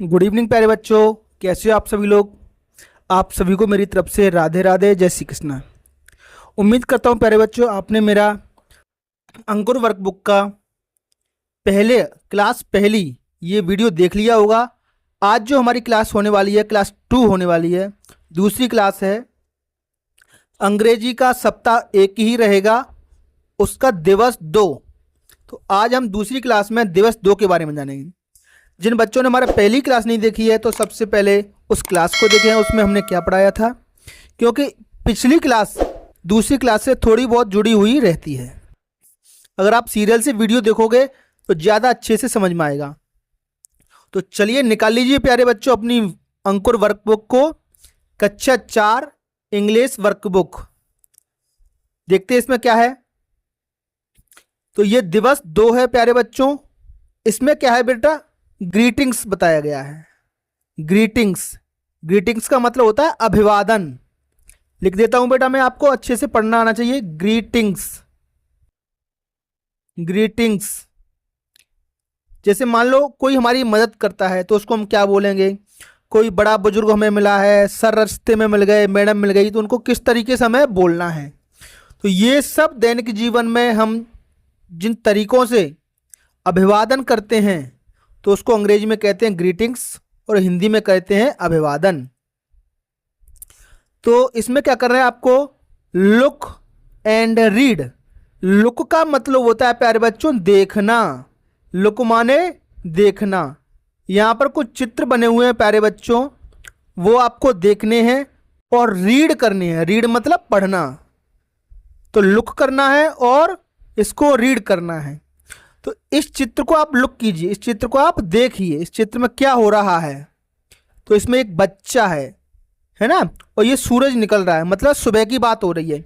Good evening प्यारे बच्चों, कैसे हो आप सभी लोग। आप सभी को मेरी तरफ से राधे राधे, जय श्री कृष्ण। उम्मीद करता हूँ प्यारे बच्चों आपने मेरा अंकुर वर्कबुक का क्लास पहली ये वीडियो देख लिया होगा। आज जो हमारी क्लास होने वाली है, क्लास 2 होने वाली है, दूसरी क्लास है। अंग्रेजी का सप्ताह एक ही रहेगा, उसका दिवस 2। तो आज हम दूसरी क्लास में दिवस 2 के बारे में जानेंगे। जिन बच्चों ने हमारा पहली क्लास नहीं देखी है तो सबसे पहले उस क्लास को देखें, उसमें हमने क्या पढ़ाया था, क्योंकि पिछली क्लास दूसरी क्लास से थोड़ी बहुत जुड़ी हुई रहती है। अगर आप सीरियल से वीडियो देखोगे तो ज़्यादा अच्छे से समझ में आएगा। तो चलिए निकाल लीजिए प्यारे बच्चों अपनी अंकुर वर्कबुक को, कक्षा 4 इंग्लिश वर्कबुक। देखते हैं इसमें क्या है। तो ये दिवस 2 है प्यारे बच्चों। इसमें क्या है बेटा, ग्रीटिंग्स बताया गया है। ग्रीटिंग्स का मतलब होता है अभिवादन। लिख देता हूं बेटा मैं, आपको अच्छे से पढ़ना आना चाहिए। ग्रीटिंग्स जैसे मान लो कोई हमारी मदद करता है तो उसको हम क्या बोलेंगे। कोई बड़ा बुजुर्ग हमें मिला है, सर रास्ते में मिल गए, मैडम मिल गई, तो उनको किस तरीके से हमें बोलना है। तो ये सब दैनिक जीवन में हम जिन तरीकों से अभिवादन करते हैं तो उसको अंग्रेजी में कहते हैं ग्रीटिंग्स और हिंदी में कहते हैं अभिवादन। तो इसमें क्या कर रहे हैं आपको, लुक एंड रीड। लुक का मतलब होता है प्यारे बच्चों देखना। लुक माने देखना। यहाँ पर कुछ चित्र बने हुए हैं प्यारे बच्चों, वो आपको देखने हैं और रीड करने हैं। रीड मतलब पढ़ना। तो लुक करना है और इसको रीड करना है। तो इस चित्र को आप लुक कीजिए, इस चित्र को आप देखिए, इस चित्र में क्या हो रहा है। तो इसमें एक बच्चा है ना, और ये सूरज निकल रहा है, मतलब सुबह की बात हो रही है।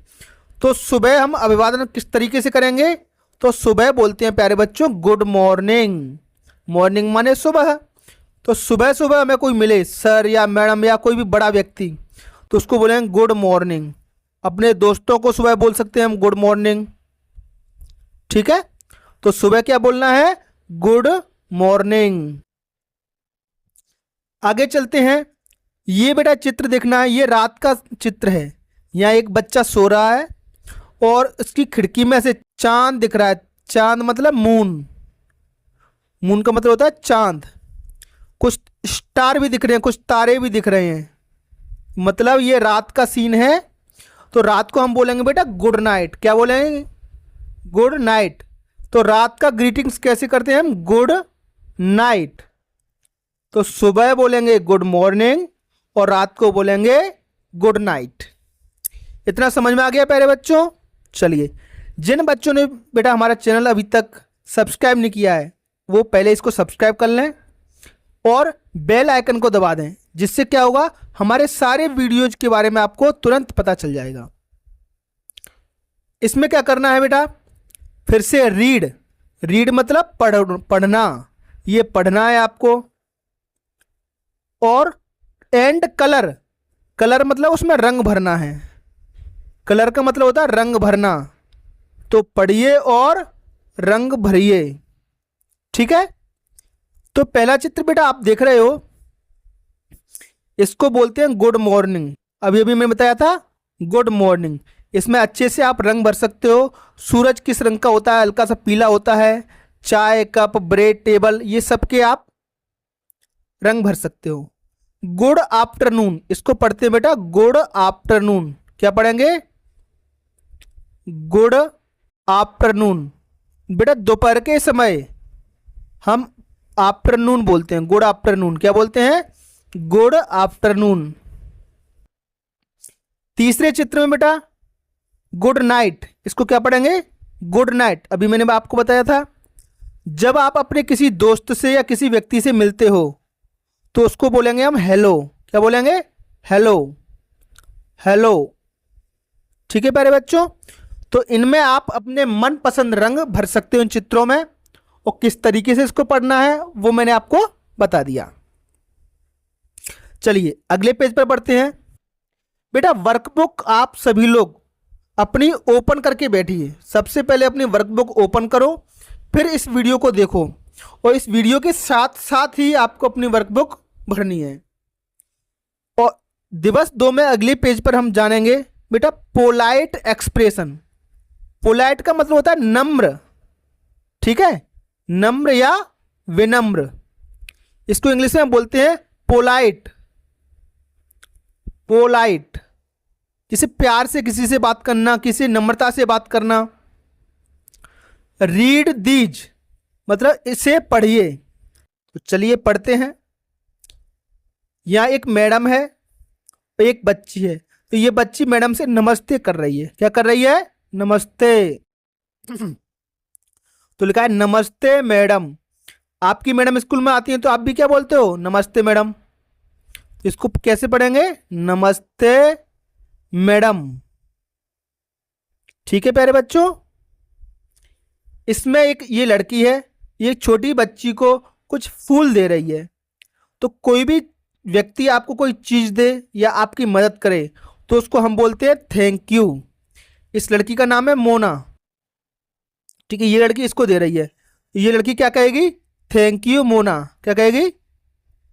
तो सुबह हम अभिवादन किस तरीके से करेंगे, तो सुबह बोलते हैं प्यारे बच्चों गुड मॉर्निंग। मॉर्निंग माने सुबह। तो सुबह सुबह हमें कोई मिले, सर या मैडम या कोई भी बड़ा व्यक्ति, तो उसको बोलेंगे गुड मॉर्निंग। अपने दोस्तों को सुबह बोल सकते हैं हम गुड मॉर्निंग, ठीक है। तो सुबह क्या बोलना है, गुड मॉर्निंग। आगे चलते हैं। ये बेटा चित्र देखना है, ये रात का चित्र है। यहाँ एक बच्चा सो रहा है और उसकी खिड़की में से चांद दिख रहा है। चांद मतलब मून। मून का मतलब होता है चांद। कुछ स्टार भी दिख रहे हैं, कुछ तारे भी दिख रहे हैं, मतलब ये रात का सीन है। तो रात को हम बोलेंगे बेटा गुड नाइट। क्या बोलेंगे, गुड नाइट। तो रात का ग्रीटिंग्स कैसे करते हैं हम, गुड नाइट। तो सुबह बोलेंगे गुड मॉर्निंग और रात को बोलेंगे गुड नाइट। इतना समझ में आ गया प्यारे बच्चों। चलिए, जिन बच्चों ने बेटा हमारा चैनल अभी तक सब्सक्राइब नहीं किया है वो पहले इसको सब्सक्राइब कर लें और बेल आइकन को दबा दें, जिससे क्या होगा, हमारे सारे वीडियोज के बारे में आपको तुरंत पता चल जाएगा। इसमें क्या करना है बेटा, फिर से रीड मतलब पढ़ना। ये पढ़ना है आपको। और एंड कलर मतलब उसमें रंग भरना है। कलर का मतलब होता है रंग भरना। तो पढ़िए और रंग भरिए, ठीक है। तो पहला चित्र बेटा आप देख रहे हो, इसको बोलते हैं गुड मॉर्निंग। अभी अभी मैंने बताया था गुड मॉर्निंग। इसमें अच्छे से आप रंग भर सकते हो। सूरज किस रंग का होता है, हल्का सा पीला होता है। चाय कप, ब्रेड, टेबल, ये सब के आप रंग भर सकते हो। गुड आफ्टरनून, इसको पढ़ते हैं बेटा गुड आफ्टरनून। क्या पढ़ेंगे, गुड आफ्टरनून। बेटा दोपहर के समय हम आफ्टरनून बोलते हैं, गुड आफ्टरनून। क्या बोलते हैं, गुड आफ्टरनून। तीसरे चित्र में बेटा गुड नाइट, इसको क्या पढ़ेंगे, गुड नाइट। अभी मैंने आपको बताया था, जब आप अपने किसी दोस्त से या किसी व्यक्ति से मिलते हो तो उसको बोलेंगे हम हेलो। क्या बोलेंगे, हेलो। ठीक है प्यारे बच्चों। तो इनमें आप अपने मनपसंद रंग भर सकते हो इन चित्रों में, और किस तरीके से इसको पढ़ना है वो मैंने आपको बता दिया। चलिए अगले पेज पर बढ़ते हैं। बेटा वर्कबुक आप सभी लोग अपनी ओपन करके बैठिए। सबसे पहले अपनी वर्कबुक ओपन करो, फिर इस वीडियो को देखो, और इस वीडियो के साथ साथ ही आपको अपनी वर्कबुक भरनी है। और दिवस 2 में अगले पेज पर हम जानेंगे बेटा पोलाइट एक्सप्रेशन। पोलाइट का मतलब होता है नम्र, ठीक है, नम्र या विनम्र। इसको इंग्लिश में बोलते हैं पोलाइट। पोलाइट जिसे प्यार से किसी से बात करना, किसी नम्रता से बात करना। रीड दीज मतलब इसे पढ़िए। तो चलिए पढ़ते हैं। यहाँ एक मैडम है, एक बच्ची है। तो ये बच्ची मैडम से नमस्ते कर रही है। क्या कर रही है? नमस्ते। तो लिखा है नमस्ते मैडम। आपकी मैडम स्कूल में आती हैं तो आप भी क्या बोलते हो? नमस्ते मैडम। इसको कैसे पढ़ेंगे? नमस्ते मैडम। ठीक है प्यारे बच्चों। इसमें एक ये लड़की है, ये छोटी बच्ची को कुछ फूल दे रही है। तो कोई भी व्यक्ति आपको कोई चीज दे या आपकी मदद करे तो उसको हम बोलते हैं थैंक यू। इस लड़की का नाम है मोना, ठीक है। ये लड़की इसको दे रही है, ये लड़की क्या कहेगी? Thank you Mona. क्या कहेगी?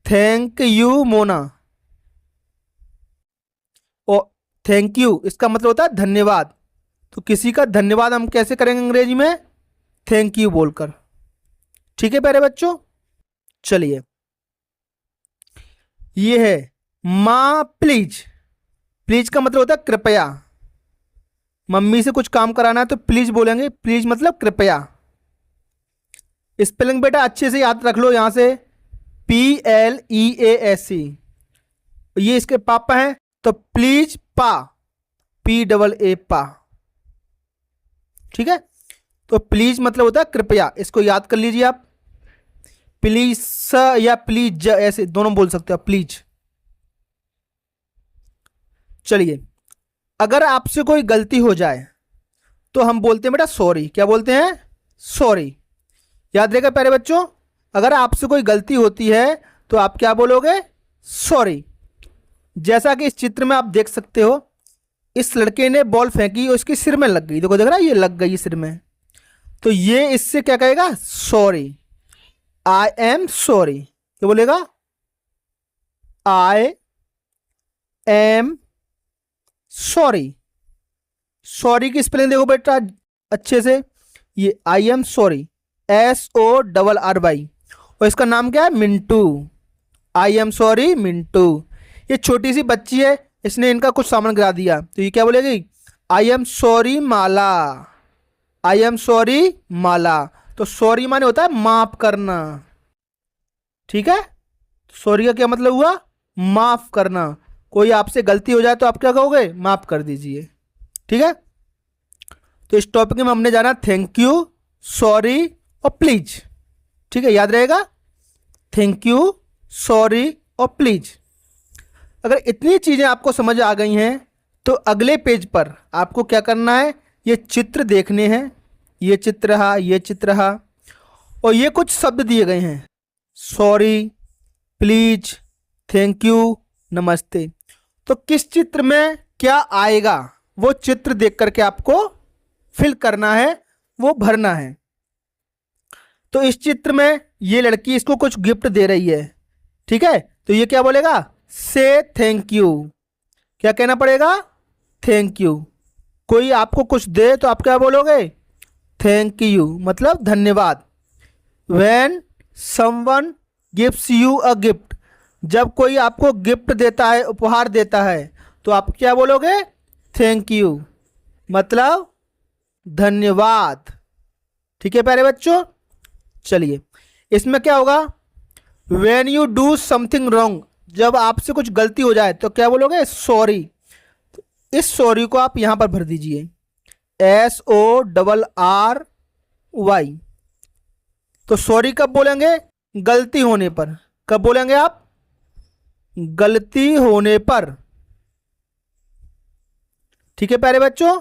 Thank you Mona. और थैंक यू इसका मतलब होता है धन्यवाद। तो किसी का धन्यवाद हम कैसे करेंगे अंग्रेजी में? थैंक यू बोलकर। ठीक है प्यारे बच्चों। चलिए ये है माँ प्लीज। प्लीज का मतलब होता है कृपया। मम्मी से कुछ काम कराना है तो प्लीज बोलेंगे। प्लीज मतलब कृपया। स्पेलिंग बेटा अच्छे से याद रख लो। यहां से PLEASE। ये इसके पापा हैं तो प्लीज पा, PAA पा। ठीक है। तो प्लीज मतलब होता है कृपया। इसको याद कर लीजिए आप। प्लीज या प्लीज ऐसे दोनों बोल सकते हो प्लीज। चलिए अगर आपसे कोई गलती हो जाए तो हम बोलते हैं बेटा सॉरी। क्या बोलते हैं? सॉरी। याद रहेगा प्यारे बच्चों। अगर आपसे कोई गलती होती है तो आप क्या बोलोगे? सॉरी। जैसा कि इस चित्र में आप देख सकते हो, इस लड़के ने बॉल फेंकी और इसके सिर में लग गई। देखो देख रहा है, ये लग गई सिर में। तो ये इससे क्या कहेगा? सॉरी। I am sorry. क्या बोलेगा? आई एम सॉरी। सॉरी की स्पेलिंग देखो बेटा अच्छे से। ये आई एम सॉरी, SORRY। और इसका नाम क्या है? मिंटू। आई एम सॉरी मिंटू। ये छोटी सी बच्ची है, इसने इनका कुछ सामान गिरा दिया तो ये क्या बोलेगी? I am sorry Mala. I am sorry Mala. तो सॉरी माने होता है माफ करना। ठीक है। सॉरी का क्या मतलब हुआ? माफ करना। कोई आपसे गलती हो जाए तो आप क्या कहोगे? माफ कर दीजिए। ठीक है। तो इस टॉपिक में हमने जाना थैंक यू, सॉरी और प्लीज। ठीक है, याद रहेगा। थैंक यू, सॉरी और प्लीज। अगर इतनी चीजें आपको समझ आ गई हैं तो अगले पेज पर आपको क्या करना है? ये चित्र देखने हैं। ये चित्र रहा, ये चित्र रहा, और ये कुछ शब्द दिए गए हैं। सॉरी, प्लीज, थैंक यू, नमस्ते। तो किस चित्र में क्या आएगा वो चित्र देख करके आपको फिल करना है, वो भरना है। तो इस चित्र में ये लड़की इसको कुछ गिफ्ट दे रही है। ठीक है। तो ये क्या बोलेगा? से थैंक यू। क्या कहना पड़ेगा? Thank you. कोई आपको कुछ दे तो आप क्या बोलोगे? थैंक यू मतलब धन्यवाद। When someone gives you a gift, जब कोई आपको गिफ्ट देता है, उपहार देता है, तो आप क्या बोलोगे? थैंक यू मतलब धन्यवाद। ठीक है प्यारे बच्चों। चलिए इसमें क्या होगा? When you do something wrong, जब आपसे कुछ गलती हो जाए तो क्या बोलोगे? सॉरी। इस सॉरी को आप यहां पर भर दीजिए, SORRY। तो सॉरी कब बोलेंगे? गलती होने पर। कब बोलेंगे आप? गलती होने पर। ठीक है प्यारे बच्चों।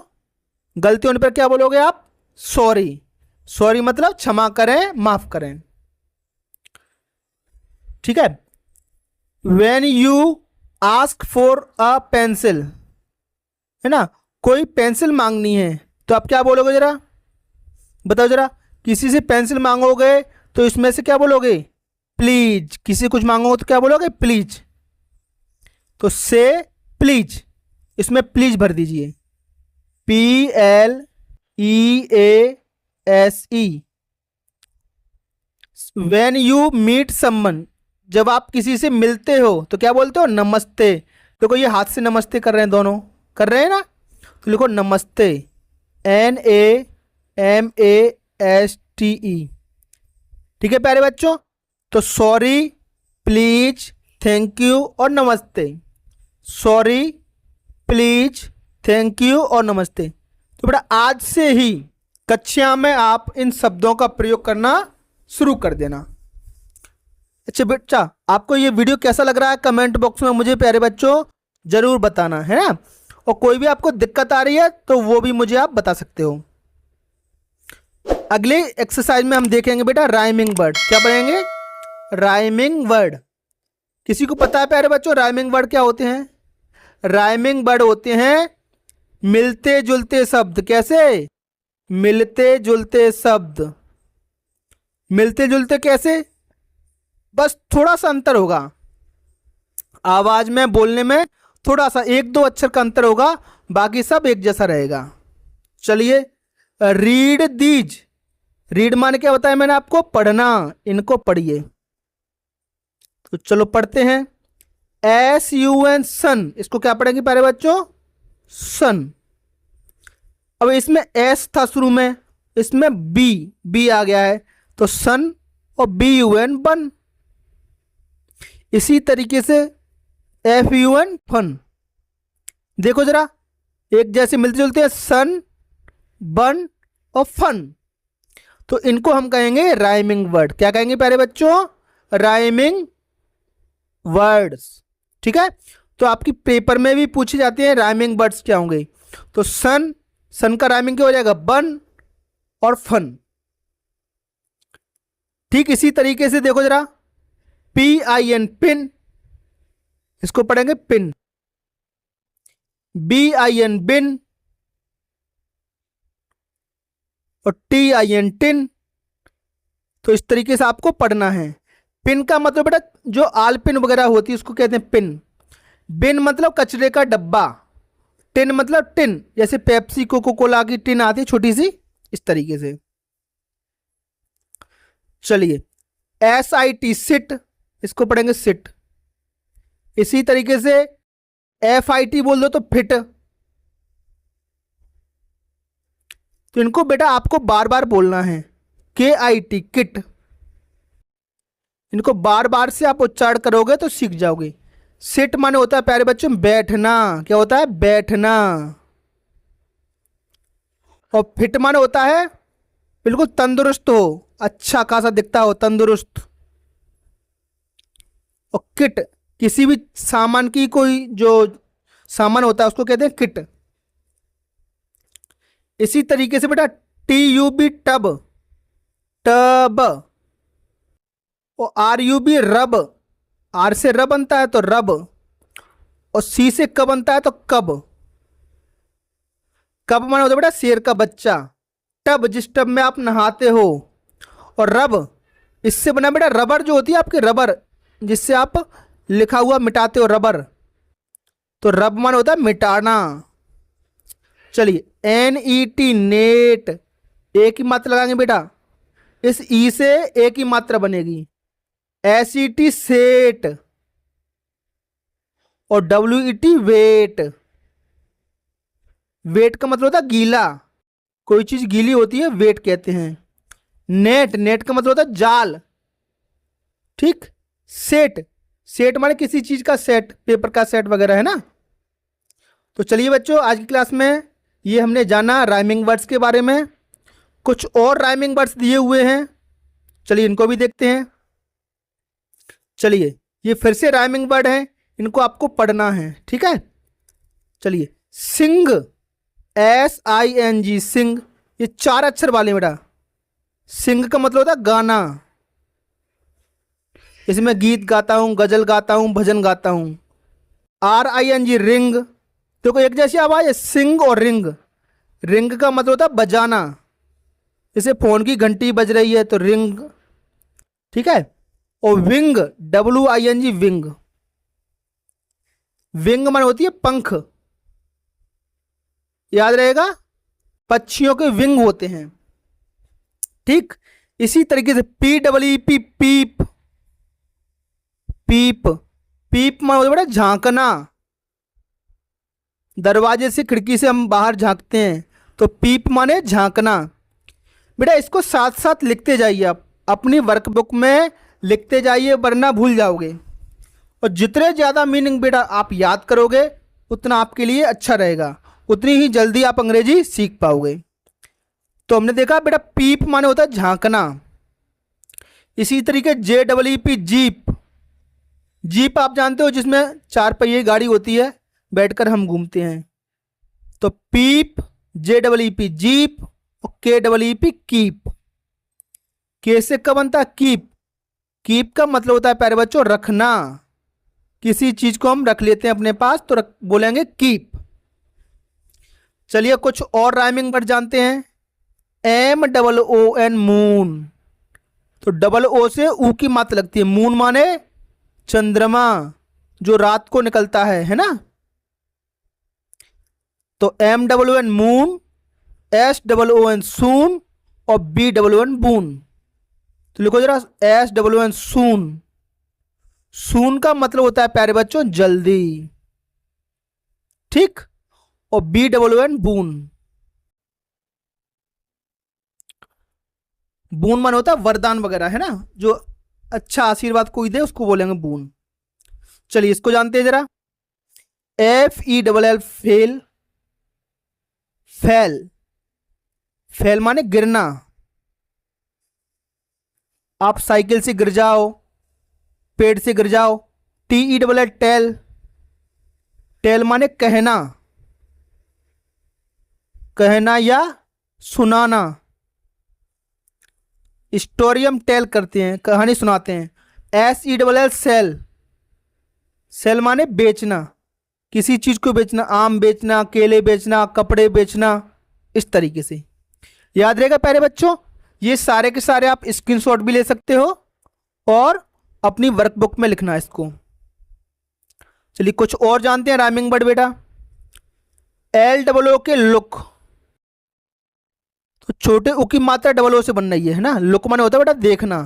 गलती होने पर क्या बोलोगे आप? सॉरी। सॉरी मतलब क्षमा करें, माफ करें। ठीक है। When you ask for a pencil, है ना, कोई पेंसिल मांगनी है तो आप क्या बोलोगे? जरा बताओ। जरा किसी से पेंसिल मांगोगे तो इसमें से क्या बोलोगे? प्लीज, किसी कुछ मांगो तो क्या बोलोगे? प्लीज। तो से प्लीज, इसमें प्लीज भर दीजिए, PLEASE। When you meet someone, जब आप किसी से मिलते हो तो क्या बोलते हो? नमस्ते। देखो ये हाथ से नमस्ते कर रहे हैं, दोनों कर रहे हैं ना, तो लिखो नमस्ते, NAMASTE। ठीक है प्यारे बच्चों, तो सॉरी, प्लीज, थैंक यू और नमस्ते। सॉरी, प्लीज, थैंक यू और नमस्ते। तो बेटा आज से ही कक्षा में आप इन शब्दों का प्रयोग करना शुरू कर देना। अच्छा बेटा, आपको ये वीडियो कैसा लग रहा है कमेंट बॉक्स में मुझे प्यारे बच्चों जरूर बताना है ना, और कोई भी आपको दिक्कत आ रही है तो वो भी मुझे आप बता सकते हो। अगले एक्सरसाइज में हम देखेंगे बेटा राइमिंग वर्ड। क्या पढ़ेंगे? Rhyming word. किसी को पता है प्यारे बच्चों राइमिंग वर्ड क्या होते हैं? राइमिंग वर्ड होते हैं मिलते जुलते शब्द। कैसे? मिलते जुलते शब्द। मिलते जुलते कैसे? बस थोड़ा सा अंतर होगा, आवाज में, बोलने में थोड़ा सा 1-2 अक्षर का अंतर होगा, बाकी सब एक जैसा रहेगा। चलिए, रीड दीज। रीड माने क्या बताया मैंने आपको? पढ़ना। इनको पढ़िए। तो चलो पढ़ते हैं। SUN सन, इसको क्या पढ़ेंगे प्यारे बच्चों? सन। अब इसमें S था शुरू में, इसमें B आ गया है, तो सन और BUN बन। इसी तरीके से FUN फन। देखो जरा, एक जैसे मिलते जुलते हैं, सन, बन और फन, तो इनको हम कहेंगे राइमिंग वर्ड। क्या कहेंगे प्यारे बच्चों? Rhyming words. ठीक है, तो आपकी पेपर में भी पूछे जाते हैं राइमिंग वर्ड्स क्या होंगे। तो सन, सन का राइमिंग क्या हो जाएगा? बन और फन। ठीक इसी तरीके से देखो जरा, PIN पिन, इसको पढ़ेंगे पिन। BIN बिन और TIN टिन। तो इस तरीके से आपको पढ़ना है। पिन का मतलब बेटा जो आल पिन वगैरह होती है उसको कहते हैं पिन। बिन मतलब कचरे का डब्बा। टिन मतलब टिन, जैसे पेप्सी कोको कोला की टिन आती है छोटी सी, इस तरीके से। चलिए, SIT सिट, इसको पढ़ेंगे सिट। इसी तरीके से FIT बोल दो तो फिट। तो इनको बेटा आपको बार बार बोलना है। KIT kit. इनको बार बार से आप उच्चारण करोगे तो सीख जाओगे। सिट माने होता है प्यारे बच्चों बैठना। क्या होता है? बैठना। और फिट माने होता है बिल्कुल तंदुरुस्त हो, अच्छा खासा दिखता हो, तंदुरुस्त। और किट किसी भी सामान की, कोई जो सामान होता है उसको कहते हैं किट। इसी तरीके से बेटा TUB टब, टब। और RUB रब, आर से र बनता है तो रब, और C से क बनता है तो कब। कब माना होता है बेटा शेर का बच्चा। टब जिस टब में आप नहाते हो। और रब इससे बना बेटा रबर, जो होती है आपकी रबर, जिससे आप लिखा हुआ मिटाते हो, रबर। तो रब माना होता है मिटाना। चलिए, NET नेट, एक ही मात्रा लगाएंगे बेटा, इस ई से एक ही मात्रा बनेगी। SET सेट और WET वेट। वेट का मतलब होता है गीला, कोई चीज गीली होती है वेट कहते हैं। नेट, नेट का मतलब होता है जाल। ठीक, सेट, सेट माने किसी चीज का सेट, पेपर का सेट वगैरह है ना। तो चलिए बच्चों, आज की क्लास में ये हमने जाना राइमिंग वर्ड्स के बारे में। कुछ और राइमिंग वर्ड्स दिए हुए हैं, चलिए इनको भी देखते हैं। चलिए, ये फिर से राइमिंग वर्ड है, इनको आपको पढ़ना है। ठीक है, चलिए। सिंग, SING सिंग, ये 4 अक्षर वाले बेटा। सिंग का मतलब होता है गाना। इसमें गीत गाता हूँ, गजल गाता हूँ, भजन गाता हूँ। RING रिंग, देखो एक जैसी आवाज है, सिंग और रिंग। रिंग का मतलब होता है बजाना, जैसे फोन की घंटी बज रही है तो रिंग। ठीक है, और विंग, WING, विंग। विंग माने होती है पंख, याद रहेगा, पक्षियों के विंग होते हैं। ठीक, इसी तरीके से PEEP, पीप। पीप, पीप माने होता है बेटा झांकना, दरवाजे से खिड़की से हम बाहर झांकते हैं, तो पीप माने झांकना। बेटा इसको साथ साथ लिखते जाइए, आप अपनी वर्कबुक में लिखते जाइए वरना भूल जाओगे। और जितने ज़्यादा मीनिंग बेटा आप याद करोगे उतना आपके लिए अच्छा रहेगा, उतनी ही जल्दी आप अंग्रेजी सीख पाओगे। तो हमने देखा बेटा पीप माने होता है झांकना। इसी तरीके JEEP, जीप। जीप आप जानते हो जिसमें 4 पहिए गाड़ी होती है, बैठकर हम घूमते हैं। तो पीप, JEEP, जीप, और KEEP, कीप। के से कब बनता है? कीप। कीप का मतलब होता है प्यारे बच्चों रखना, किसी चीज को हम रख लेते हैं अपने पास तो बोलेंगे कीप। चलिए कुछ और राइमिंग वर्ड जानते हैं। MOON, moon. तो O से ऊ की मात्रा लगती है। मून माने चंद्रमा जो रात को निकलता है ना। तो MOON, मून, SOON, सून, और BOON, बून। तो लिखो जरा SOON, सून। सून का मतलब होता है प्यारे बच्चों जल्दी। ठीक, और BOON, बून। बून माने होता है वरदान वगैरह है ना, जो अच्छा आशीर्वाद कोई दे उसको बोलेंगे बून। चलिए इसको जानते हैं जरा। FELL, fail. फैल, फैल माने गिरना। आप साइकिल से गिर जाओ, पेड़ से गिर जाओ। TELL, tell. टेल माने कहना, कहना या सुनाना। स्टोरी हम टेल करते हैं, कहानी सुनाते हैं। SELL, cell. सेल माने बेचना, किसी चीज को बेचना, आम बेचना, केले बेचना, कपड़े बेचना, इस तरीके से। याद रहेगा प्यारे बच्चों, ये सारे के सारे आप स्क्रीनशॉट भी ले सकते हो और अपनी वर्कबुक में लिखना इसको। चलिए कुछ और जानते हैं राइमिंग वर्ड बेटा। LOO के लुक। तो छोटे उ की मात्रा O से बन रही है ना। लुक माने होता है बेटा देखना।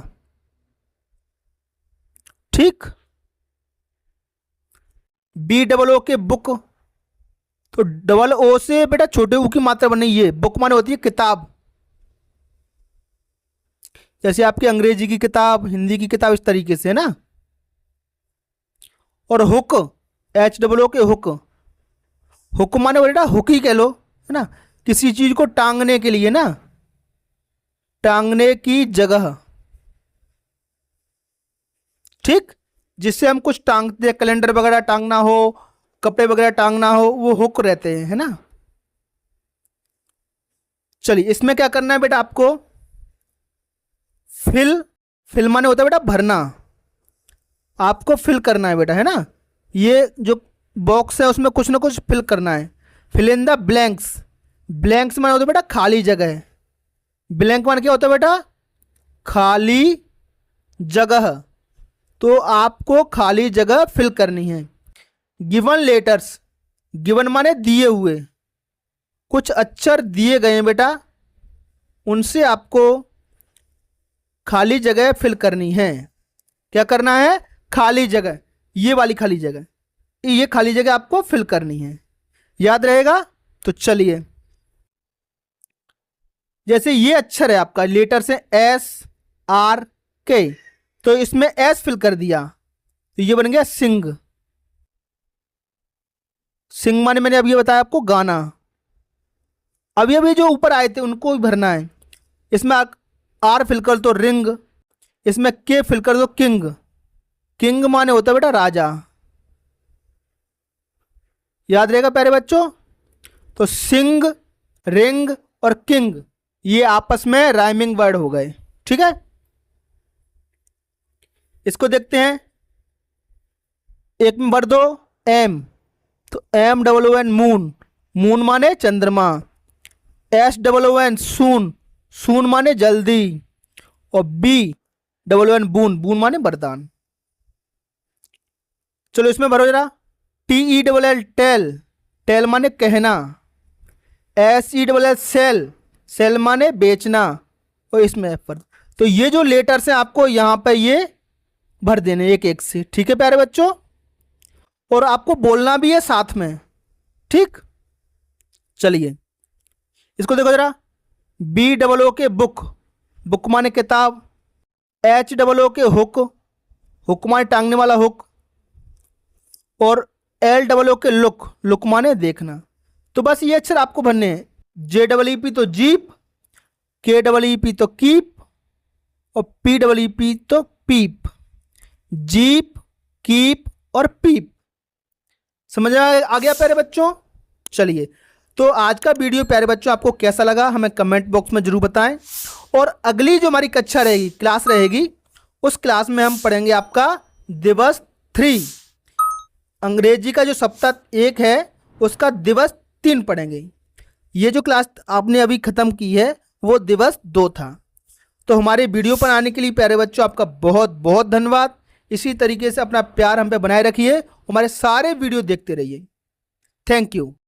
ठीक, BOO के बुक। तो O से बेटा छोटे उ की मात्रा बन रही है। बुक माने होती है किताब, जैसे आपकी अंग्रेजी की किताब, हिंदी की किताब, इस तरीके से है ना। और हुक, HOO के हुक। हुक माने बेटा हुक ही कह लो है ना, किसी चीज को टांगने के लिए ना, टांगने की जगह। ठीक, जिससे हम कुछ टांगते हैं, कैलेंडर वगैरह टांगना हो, कपड़े वगैरह टांगना हो, वो हुक रहते हैं है ना। चलिए इसमें क्या करना है बेटा आपको। फिल माने होता है बेटा भरना, आपको फिल करना है बेटा है ना। ये जो बॉक्स है उसमें कुछ ना कुछ फिल करना है। Fill in the blanks. Blanks माने होता है बेटा खाली जगह। ब्लैंक माने क्या होता है बेटा? खाली जगह। तो आपको खाली जगह फिल करनी है। Given letters. गिवन माने दिए हुए, कुछ अक्षर दिए गए हैं बेटा, उनसे आपको खाली जगह फिल करनी है। क्या करना है? खाली जगह, ये वाली खाली जगह, ये खाली जगह आपको फिल करनी है। याद रहेगा? तो चलिए, जैसे ये अक्षर है आपका, लेटर से SRK, तो इसमें S फिल कर दिया तो ये बन गया सिंग। सिंग माने मैंने अभी बताया आपको गाना। अभी अभी जो ऊपर आए थे उनको भी भरना है। इसमें R फिल कर दो रिंग, इसमें K फिल कर दो किंग। किंग माने होता है बेटा राजा। याद रहेगा प्यारे बच्चों? तो सिंग, रिंग और किंग ये आपस में राइमिंग वर्ड हो गए। ठीक है, इसको देखते हैं। एक में भर दो M, तो MOON, मून। मून माने चंद्रमा। SOON, सून, सून माने जल्दी। और WN बून, बून माने वरदान। चलो इसमें भरो जरा। TELL टेल, टेल माने कहना। SELL सेल, सेल माने बेचना। और इसमें F पर, तो ये जो लेटर्स हैं आपको यहाँ पे ये भर देने एक एक से, ठीक है प्यारे बच्चों। और आपको बोलना भी है साथ में, ठीक। चलिए इसको देखो जरा। BOO के बुक, बुक माने किताब। HOO के हुक, हुक माने टांगने वाला हुक। और LOO के लुक, लुक माने देखना। तो बस ये अक्षर आपको भरने हैं। JEEP तो जीप, KEEP तो कीप, और PEEP तो पीप। जीप, कीप और पीप। समझ में आ गया प्यारे बच्चों। चलिए, तो आज का वीडियो प्यारे बच्चों आपको कैसा लगा हमें कमेंट बॉक्स में जरूर बताएं। और अगली जो हमारी कक्षा रहेगी, क्लास रहेगी, उस क्लास में हम पढ़ेंगे आपका दिवस 3। अंग्रेजी का जो सप्ताह 1 है उसका दिवस 3 पढ़ेंगे। ये जो क्लास आपने अभी ख़त्म की है वो दिवस 2 था। तो हमारे वीडियो पर आने के लिए प्यारे बच्चों आपका बहुत बहुत धन्यवाद। इसी तरीके से अपना प्यार हम पे बनाए रखिए, हमारे सारे वीडियो देखते रहिए। Thank you.